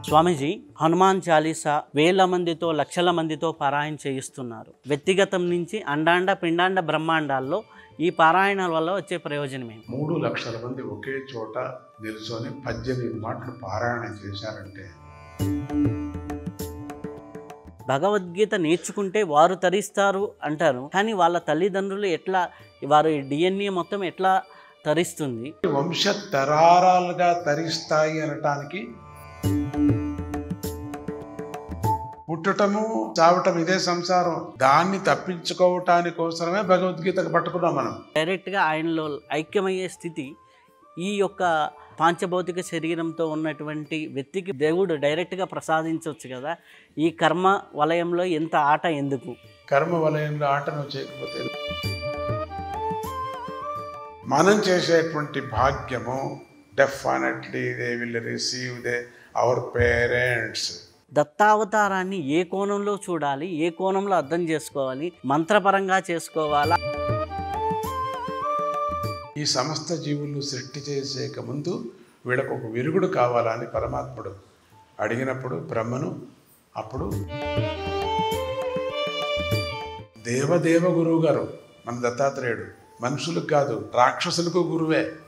స్వామీజీ, హనుమాన్ చాలీసా వేల మందితో లక్షల మందితో పారాయణ చేయిస్తున్నారు. వ్యక్తిగతం నుంచి అండాండ పిండాండ బ్రహ్మాండాల్లో ఈ పారాయణాల వల్ల వచ్చే ప్రయోజనం ఏంటి? 3 లక్షల మంది ఒకే చోట నిల్చొని 18 మాటలు పారాయణ చేశారంటే భగవద్గీత నేర్చుకుంటే వారు తరిస్తారు అంటారు, కానీ వాళ్ళ తల్లిదండ్రులు ఎట్లా, వారి డిఎన్ఏ మొత్తం ఎట్లా తరిస్తుంది? వంశ తరారాలుగా తరిస్తాయి అనటానికి పుట్టటము చావటం ఇదే సంసారం. దాన్ని తప్పించుకోవటానికి కోసమే భగవద్గీతకు పట్టుకున్నాం మనం. డైరెక్ట్గా ఆయనలో ఐక్యమయ్యే స్థితి ఈ యొక్క పాంచభౌతిక శరీరంతో ఉన్నటువంటి వ్యక్తికి దేవుడు డైరెక్ట్గా ప్రసాదించవచ్చు కదా. ఈ కర్మ వలయంలో ఎంత ఆట ఎందుకు? కర్మ వలయంలో ఆటను చేయకపోతే మనం చేసేటువంటి భాగ్యము definitely they will receive our parents. దత్తావతారాన్ని ఏ కోణంలో చూడాలి, ఏ కోణంలో అర్థం చేసుకోవాలి, మంత్రపరంగా చేసుకోవాలా? ఈ సమస్త జీవులు సృష్టి చేసేక ముందు వీళ్ళకు ఒక విరుగుడు కావాలని పరమాత్ముడు అడిగినప్పుడు బ్రహ్మను, అప్పుడు దేవదేవ గురువు గారు మన దత్తాత్రేయుడు మనుషులకు కాదు రాక్షసులకు గురువే.